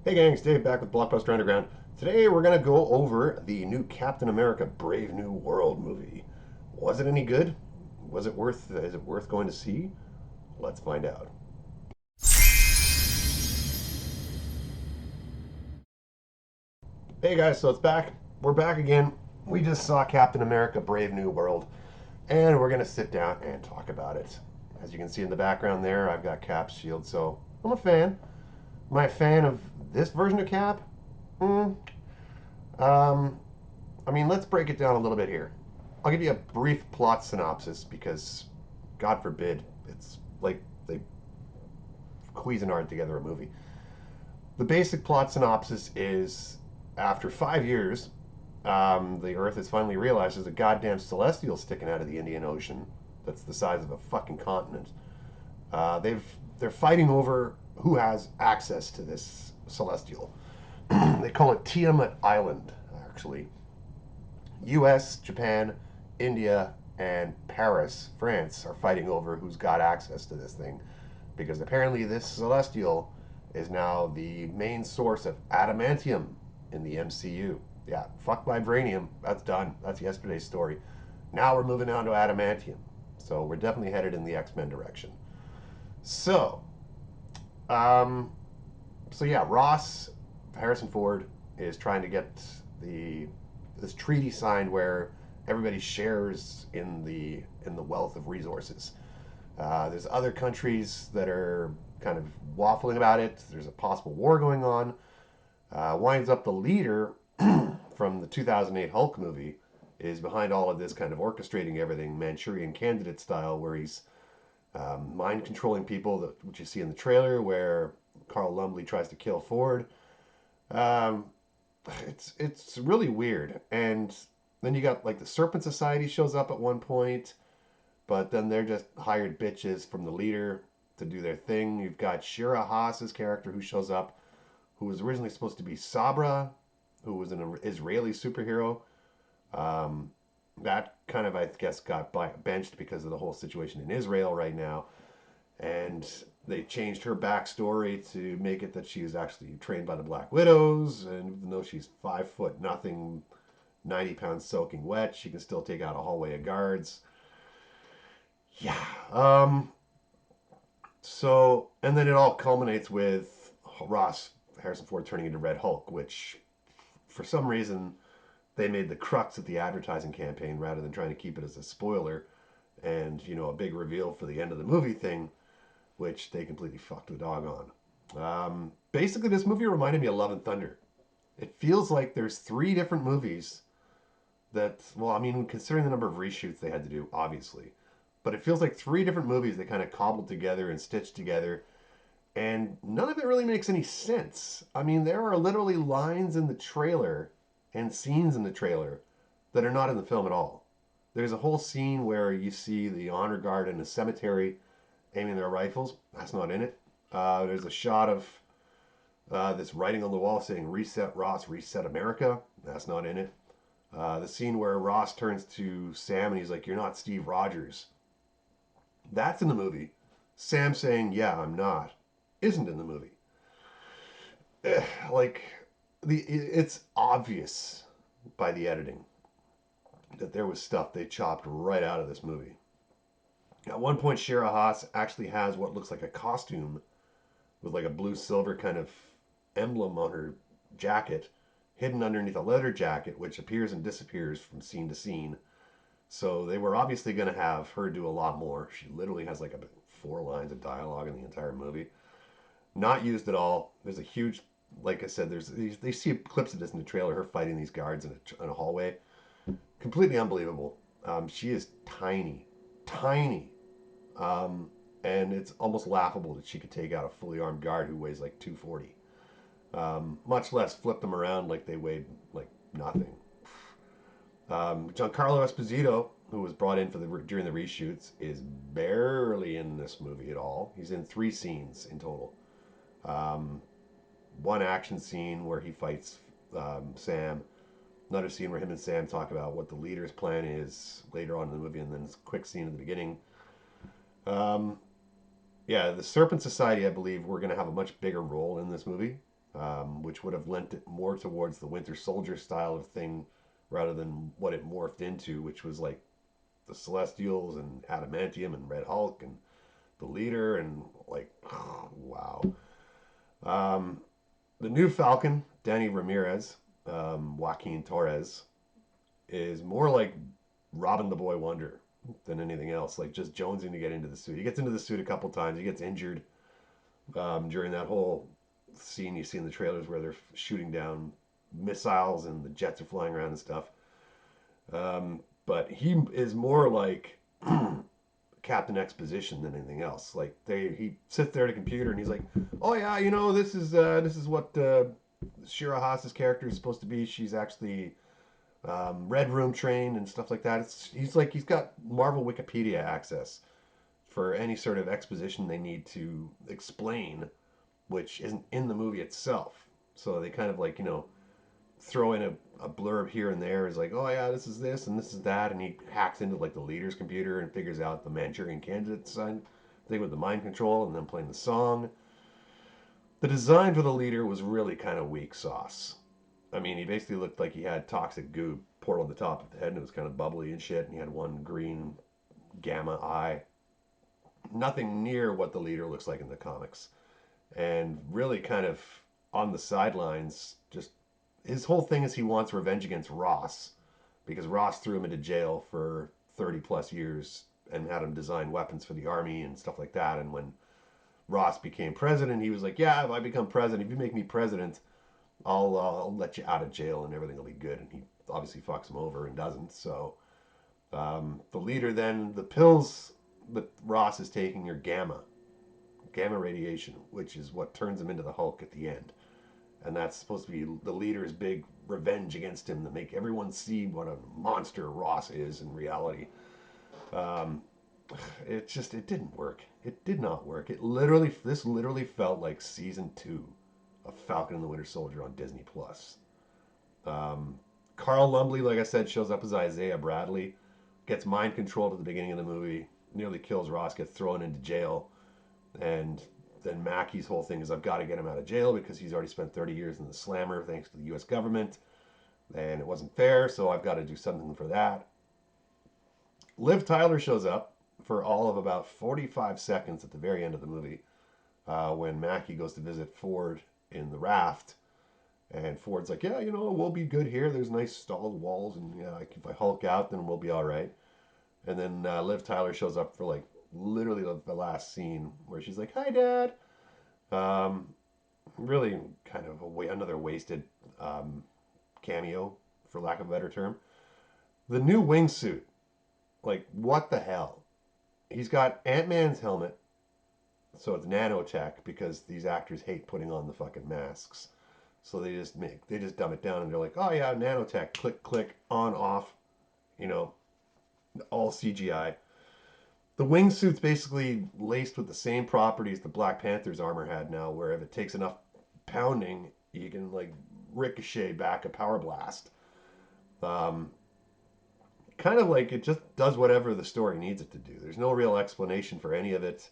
Hey gang, it's Dave back with Blockbuster Underground. Today we're going to go over the new Captain America Brave New World movie. Was it any good? Is it worth going to see? Let's find out. Hey guys, so it's back. We're back again. We just saw Captain America Brave New World and we're going to sit down and talk about it. As you can see in the background there, I've got Cap's shield, so I'm a fan. Am I a fan of this version of Cap? Mm, um, I mean, let's break it down a little bit here. I'll give you a brief plot synopsis because, God forbid, it's like they Cuisinart together a movie. The basic plot synopsis is after 5 years, the Earth has finally realized there's a goddamn celestial sticking out of the Indian Ocean that's the size of a fucking continent. They're fighting over who has access to this celestial. They call it Tiamat Island, actually. US, Japan, India, and Paris, France, are fighting over who's got access to this thing because apparently this celestial is now the main source of adamantium in the MCU. Yeah, fuck vibranium. That's done. That's yesterday's story. Now we're moving on to adamantium. So we're definitely headed in the X-Men direction. So, um, so yeah, Ross, Harrison Ford, is trying to get the this treaty signed where everybody shares in the wealth of resources. There's other countries that are kind of waffling about it. There's a possible war going on. Winds up the leader from the 2008 Hulk movie is behind all of this, kind of orchestrating everything Manchurian Candidate style, where he's mind controlling people, which you see in the trailer, where Carl Lumbly tries to kill Ford. Um, it's really weird. And then you got like the Serpent Society shows up at one point, but then they're just hired bitches from the leader to do their thing. You've got Shira Haas's character who shows up, who was originally supposed to be Sabra, who was an Israeli superhero. Um, that kind of, I guess, got benched because of the whole situation in Israel right now. And they changed her backstory to make it that she was actually trained by the Black Widows. And even though she's 5 foot nothing, 90 pounds soaking wet, she can still take out a hallway of guards. Yeah. So, and then it all culminates with Ross Harrison Ford turning into Red Hulk, which for some reason they made the crux of the advertising campaign rather than trying to keep it as a spoiler and, you know, a big reveal for the end of the movie thing, which they completely fucked the dog on. Basically, this movie reminded me of Love and Thunder. It feels like there's three different movies that, well, I mean, considering the number of reshoots they had to do, obviously, but it feels like three different movies they kind of cobbled together and stitched together, and none of it really makes any sense. I mean, there are literally lines in the trailer and scenes in the trailer that are not in the film at all. There's a whole scene where you see the honor guard in a cemetery aiming their rifles. That's not in it. There's a shot of this writing on the wall saying "Reset Ross, Reset America." That's not in it. The scene where Ross turns to Sam and he's like, "You're not Steve Rogers." That's in the movie. Sam saying, "Yeah, I'm not," isn't in the movie. Like it's obvious by the editing that there was stuff they chopped right out of this movie. At one point, Shira Haas actually has what looks like a costume with like a blue silver kind of emblem on her jacket, hidden underneath a leather jacket, which appears and disappears from scene to scene. So they were obviously going to have her do a lot more. She literally has like 4 lines of dialogue in the entire movie. Not used at all. There's a huge, like I said, they see clips of this in the trailer. Her fighting these guards in a hallway, completely unbelievable. She is tiny, tiny, and it's almost laughable that she could take out a fully armed guard who weighs like 240. Much less flip them around like they weighed like nothing. Giancarlo Esposito, who was brought in during the reshoots, is barely in this movie at all. He's in 3 scenes in total. Um, One action scene where he fights Sam. Another scene where him and Sam talk about what the leader's plan is later on in the movie, and then a quick scene at the beginning. Um, yeah, the Serpent Society, I believe, we're going to have a much bigger role in this movie. which would have lent it more towards the Winter Soldier style of thing rather than what it morphed into, which was like the Celestials and Adamantium and Red Hulk and the leader and like, wow. Um, the new Falcon, Danny Ramirez, Joaquin Torres, is more like Robin the Boy Wonder than anything else. Like just jonesing to get into the suit. He gets into the suit a couple times. He gets injured during that whole scene you see in the trailers where they're shooting down missiles and the jets are flying around and stuff. But he is more like Captain Exposition than anything else. Like he sits there at a computer and he's like, "Oh yeah, you know this is what Shira Haas's character is supposed to be. She's actually Red Room trained and stuff like that." He's like he's got Marvel Wikipedia access for any sort of exposition they need to explain, which isn't in the movie itself. So they kind of like throw in a blurb here and there is like, oh yeah, this is this and this is that, and he hacks into like the leader's computer and figures out the Manchurian candidate sign thing with the mind control and then playing the song. The design for the leader was really kind of weak sauce. I mean, he basically looked like he had toxic goo poured on the top of the head and it was kind of bubbly and shit, and he had one green gamma eye. Nothing near what the leader looks like in the comics. And really kind of on the sidelines, just his whole thing is he wants revenge against Ross because Ross threw him into jail for 30 plus years and had him design weapons for the army and stuff like that. And when Ross became president, he was like, "Yeah, if I become president, if you make me president, I'll let you out of jail and everything will be good." And he obviously fucks him over and doesn't. So the leader then, the pills that Ross is taking are gamma radiation, which is what turns him into the Hulk at the end. And that's supposed to be the leader's big revenge against him to make everyone see what a monster Ross is in reality. Um, it didn't work. It did not work. This literally felt like season 2 of Falcon and the Winter Soldier on Disney Plus. Um, Carl Lumbly, like I said, shows up as Isaiah Bradley, gets mind controlled at the beginning of the movie, nearly kills Ross, gets thrown into jail, and then Mackey's whole thing is I've got to get him out of jail because he's already spent 30 years in the slammer thanks to the U.S. government, and it wasn't fair, so I've got to do something for that. Liv Tyler shows up for all of about 45 seconds at the very end of the movie when Mackey goes to visit Ford in the raft. And Ford's like, yeah, we'll be good here. There's nice stalled walls, and yeah, if I Hulk out, then we'll be all right. And then Liv Tyler shows up for like literally the last scene where she's like, "Hi, Dad." Um, really kind of another wasted cameo, for lack of a better term. The new wingsuit, like what the hell? He's got Ant Man's helmet, so it's nanotech because these actors hate putting on the fucking masks. So they just dumb it down and they're like, oh yeah, nanotech, click click, on off, you know, all CGI. The wingsuit's basically laced with the same properties the Black Panther's armor had now, where if it takes enough pounding, you can like ricochet back a power blast. Um, Kind of like it just does whatever the story needs it to do. There's no real explanation for any of it.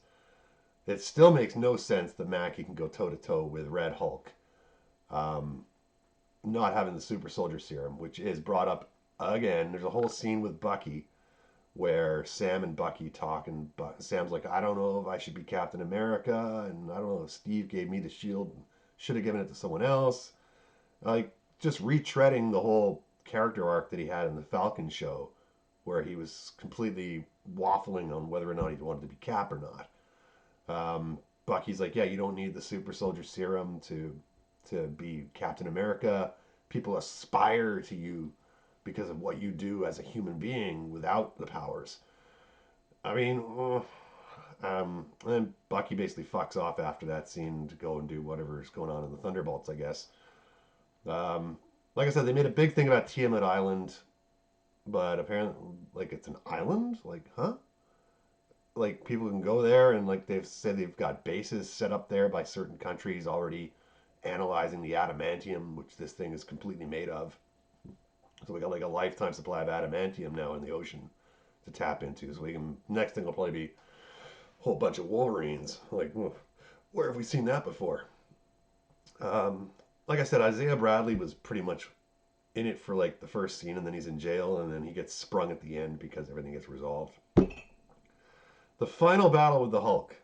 It still makes no sense that Mackie can go toe to toe with Red Hulk, um, not having the super soldier serum, which is brought up again. There's a whole scene with Bucky where Sam and Bucky talk, and Sam's like, I don't know if I should be Captain America, and I don't know if Steve gave me the shield, should have given it to someone else. Like, just retreading the whole character arc that he had in the Falcon show, where he was completely waffling on whether or not he wanted to be Cap or not. Bucky's like, yeah, you don't need the super soldier serum to be Captain America. People aspire to you because of what you do as a human being without the powers. I mean, and Bucky basically fucks off after that scene to go and do whatever's going on in the Thunderbolts, I guess. Um, like I said, they made a big thing about Tiamat Island, but apparently, like, it's an island? Like, huh? Like, people can go there, and, like, they've said they've got bases set up there by certain countries already analyzing the adamantium, which this thing is completely made of. So we got like a lifetime supply of adamantium now in the ocean to tap into. So we can next thing will probably be a whole bunch of Wolverines. Like, where have we seen that before? like I said, Isaiah Bradley was pretty much in it for like the first scene, and then he's in jail, and then he gets sprung at the end because everything gets resolved. The final battle with the Hulk,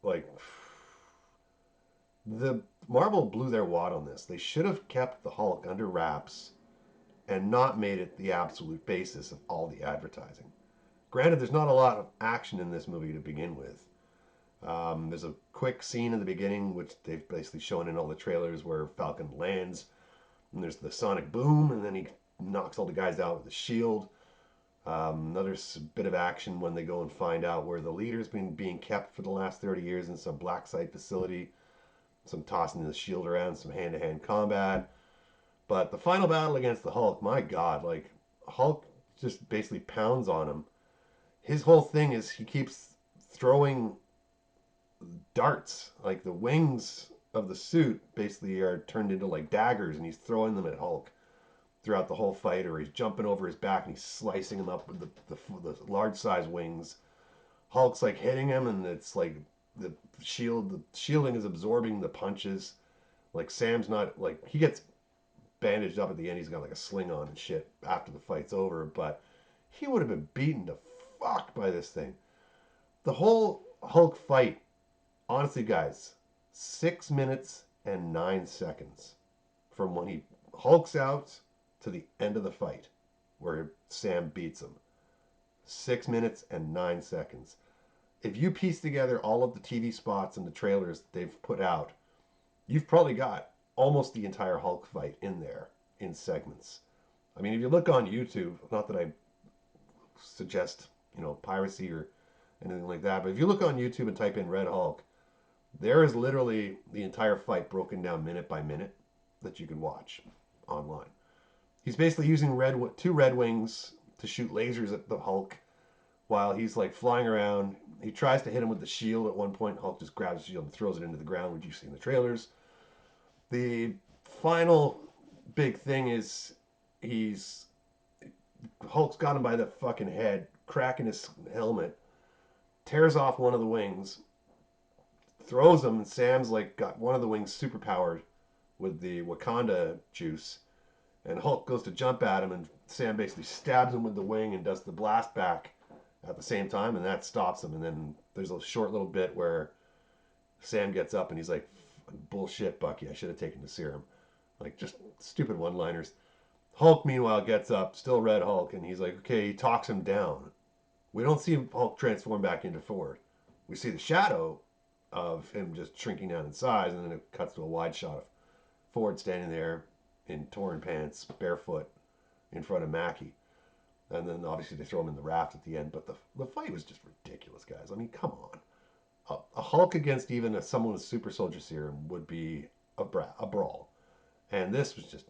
like the Marvel blew their wad on this. They should have kept the Hulk under wraps and not made it the absolute basis of all the advertising. Granted, there's not a lot of action in this movie to begin with. There's a quick scene in the beginning, which they've basically shown in all the trailers, where Falcon lands, and there's the sonic boom, and then he knocks all the guys out with the shield. Another bit of action when they go and find out where the leader's been being kept for the last 30 years in some black site facility. Some tossing the shield around, some hand-to-hand combat. But the final battle against the Hulk, my God, like Hulk just basically pounds on him. His whole thing is he keeps throwing darts. Like the wings of the suit basically are turned into like daggers, and he's throwing them at Hulk throughout the whole fight, or he's jumping over his back and he's slicing him up with the large size wings. Hulk's like hitting him, and it's like the the shielding is absorbing the punches. Like Sam's not like he gets bandaged up at the end. He's got like a sling on and shit after the fight's over, but he would have been beaten to fuck by this thing. The whole Hulk fight, honestly, guys, 6 minutes and 9 seconds from when he hulks out to the end of the fight, where Sam beats him. 6 minutes and 9 seconds. If you piece together all of the TV spots and the trailers that they've put out, you've probably got almost the entire Hulk fight in there in segments. I mean, if you look on YouTube, not that I suggest, piracy or anything like that, but if you look on YouTube and type in Red Hulk, there is literally the entire fight broken down minute by minute that you can watch online. He's basically using two Red Wings to shoot lasers at the Hulk while he's like flying around. He tries to hit him with the shield at one point. Hulk just grabs the shield and throws it into the ground, which you see in the trailers. The final big thing is he's Hulk's got him by the fucking head, cracking his helmet, tears off one of the wings, throws him, and Sam's like got one of the wings superpowered with the Wakanda juice, and Hulk goes to jump at him, and Sam basically stabs him with the wing and does the blast back at the same time, and that stops him. And then there's a short little bit where Sam gets up and he's like, "Bullshit, Bucky! I should have taken the serum." Like just stupid one-liners. Hulk, meanwhile, gets up, still Red Hulk, and he's like, okay, he talks him down. We don't see Hulk transform back into Ford. We see the shadow of him just shrinking down in size, and then it cuts to a wide shot of Ford standing there in torn pants, barefoot, in front of Mackie. And then obviously they throw him in the raft at the end. But the fight was just ridiculous, guys. I mean, come on. A Hulk against even someone with super soldier serum would be a brawl. And this was just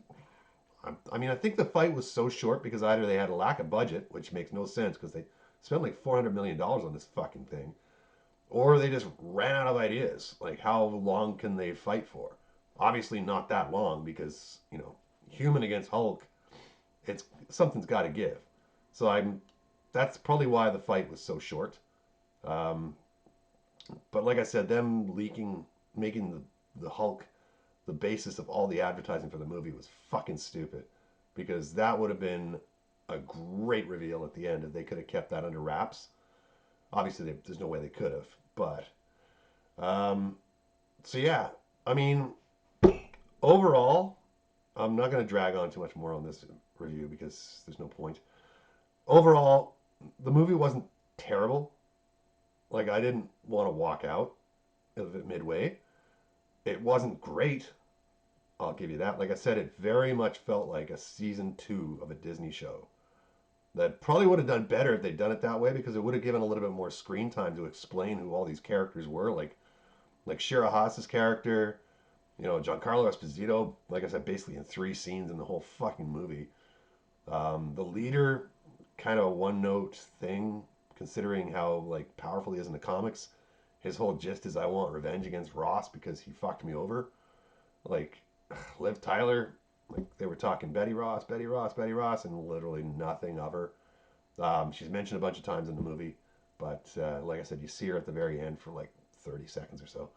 I mean, I think the fight was so short because either they had a lack of budget, which makes no sense because they spent like $400 million on this fucking thing, or they just ran out of ideas. Like, how long can they fight for? Obviously, not that long because human against Hulk, it's something's got to give. So that's probably why the fight was so short. Um, but like I said, them making the Hulk the basis of all the advertising for the movie was fucking stupid because that would have been a great reveal at the end if they could have kept that under wraps. Obviously, there's no way they could have, but um, so yeah, I mean, overall, I'm not going to drag on too much more on this review because there's no point. Overall, the movie wasn't terrible. Like, I didn't want to walk out of it midway. It wasn't great. I'll give you that. Like I said, it very much felt like a season 2 of a Disney show. That probably would have done better if they'd done it that way because it would have given a little bit more screen time to explain who all these characters were. Like Shira Haas's character, Giancarlo Esposito. Like I said, basically in 3 scenes in the whole fucking movie. The leader, kind of a one note thing, considering how like powerful he is in the comics. His whole gist is I want revenge against Ross because he fucked me over. Like Liv Tyler, like they were talking Betty Ross, Betty Ross, Betty Ross, and literally nothing of her. She's mentioned a bunch of times in the movie, but like I said, you see her at the very end for like 30 seconds or so.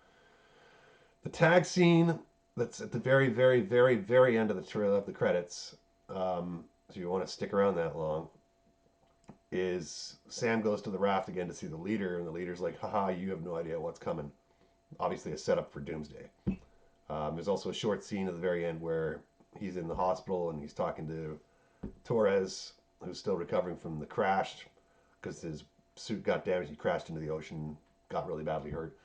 The tag scene, that's at the very, very, very, very end of the trail of the credits. So you want to stick around that long. Is Sam goes to the raft again to see the leader, and the leader's like, "Haha, you have no idea what's coming." Obviously, a setup for Doomsday. There's also a short scene at the very end where he's in the hospital and he's talking to Torres, who's still recovering from the crash because his suit got damaged. He crashed into the ocean, got really badly hurt.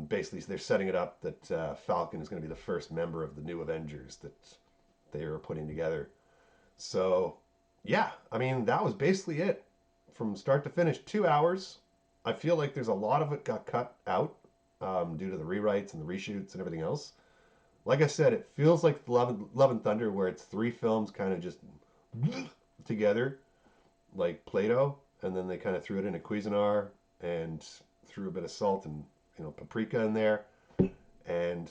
Basically, they're setting it up that Falcon is going to be the first member of the new Avengers that they were putting together. So, yeah, I mean, that was basically it from start to finish. 2 hours. I feel like there's a lot of it got cut out due to the rewrites and the reshoots and everything else. Like I said, it feels like Love and Thunder, where it's three films kind of just together, like Play-Doh, and then they kind of threw it in a Cuisinart and threw a bit of salt and paprika in there, and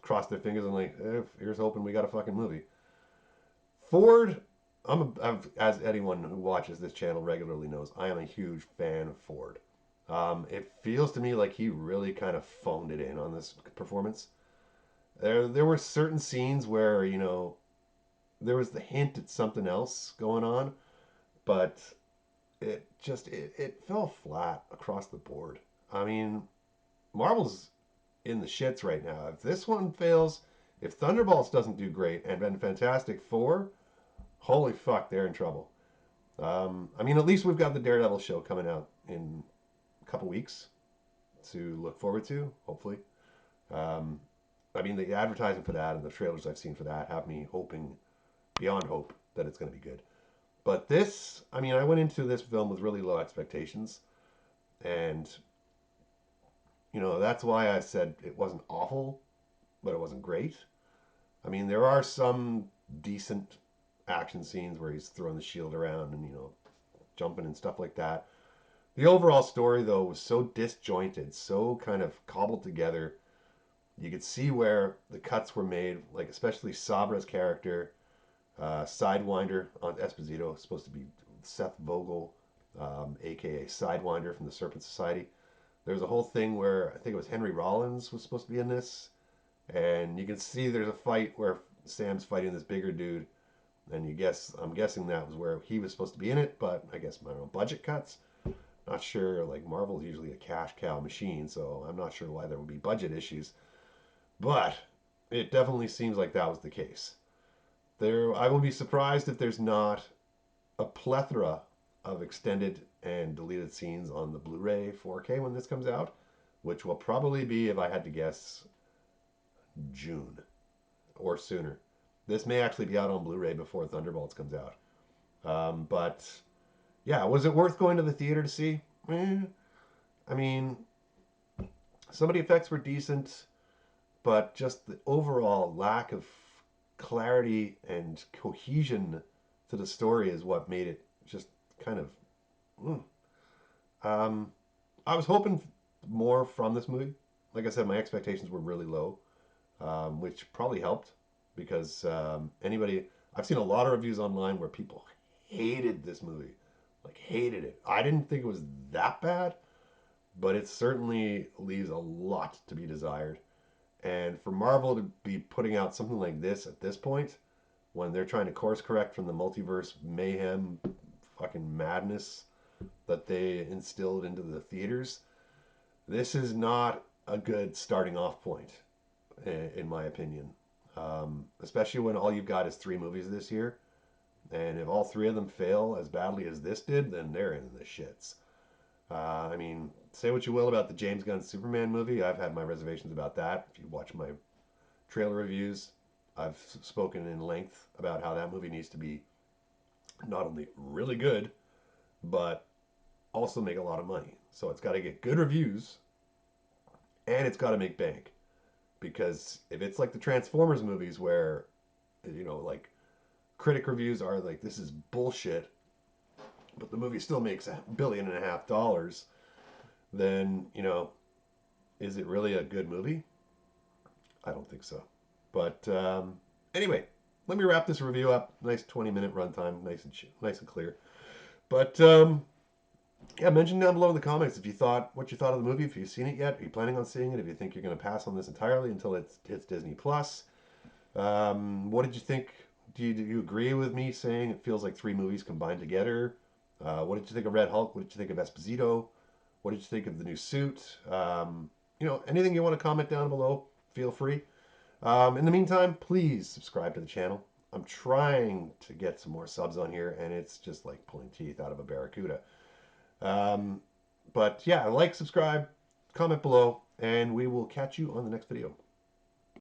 crossed their fingers and like, here's hoping we got a fucking movie. Ford, as anyone who watches this channel regularly knows, I am a huge fan of Ford. It feels to me like he really kind of phoned it in on this performance. There were certain scenes where there was the hint at something else going on, but it fell flat across the board. I mean, Marvel's in the shits right now. If this one fails, if Thunderbolts doesn't do great, and then Fantastic Four, holy fuck, they're in trouble. I mean, at least we've got the Daredevil show coming out in a couple weeks to look forward to, hopefully. Um, I mean, the advertising for that and the trailers I've seen for that have me hoping beyond hope that it's going to be good. But this, I mean, I went into this film with really low expectations, and that's why I said it wasn't awful, but it wasn't great. I mean, there are some decent action scenes where he's throwing the shield around and jumping and stuff like that. The overall story, though, was so disjointed, so kind of cobbled together. You could see where the cuts were made, like especially Sabra's character, Sidewinder on Esposito, supposed to be Seth Vogel, aka Sidewinder from the Serpent Society. There's a whole thing where I think it was Henry Rollins was supposed to be in this, and you can see there's a fight where Sam's fighting this bigger dude, and I'm guessing that was where he was supposed to be in it, but I guess I don't know, budget cuts. Not sure. Like Marvel's usually a cash cow machine, so I'm not sure why there would be budget issues, but it definitely seems like that was the case. I will be surprised if there's not a plethora of extended and deleted scenes on the Blu-ray 4K when this comes out, which will probably be, if I had to guess, June or sooner. This may actually be out on Blu-ray before Thunderbolts comes out. But yeah, was it worth going to the theater to see? I mean, some of the effects were decent, but just the overall lack of clarity and cohesion to the story is what made it just kind of. Mm. Um, I was hoping more from this movie. Like I said, my expectations were really low, which probably helped because anybody. I've seen a lot of reviews online where people hated this movie, like hated it. I didn't think it was that bad, but it certainly leaves a lot to be desired. And for Marvel to be putting out something like this at this point, when they're trying to course correct from the multiverse mayhem, fucking madness that they instilled into the theaters, this is not a good starting off point, in my opinion. Especially when all you've got is three movies this year, and if all three of them fail as badly as this did, then they're in the shits. I mean, say what you will about the James Gunn Superman movie. I've had my reservations about that. If you watch my trailer reviews, I've spoken in length about how that movie needs to be not only really good, but also make a lot of money. So it's got to get good reviews and it's got to make bank. Because if it's like the Transformers movies where, like critic reviews are like, this is bullshit, but the movie still makes $1.5 billion, then, is it really a good movie? I don't think so. But anyway, let me wrap this review up. Nice 20-minute runtime, nice and clear. But Yeah, mention down below in the comments if you thought what you thought of the movie. If you've seen it yet, are you planning on seeing it? If you think you're going to pass on this entirely until it hits Disney Plus, what did you think? Do you agree with me saying it feels like three movies combined together? What did you think of Red Hulk? What did you think of Esposito? What did you think of the new suit? Anything you want to comment down below, feel free. In the meantime, please subscribe to the channel. I'm trying to get some more subs on here, and it's just like pulling teeth out of a barracuda. Um, but yeah, like, subscribe, comment below, and we will catch you on the next video.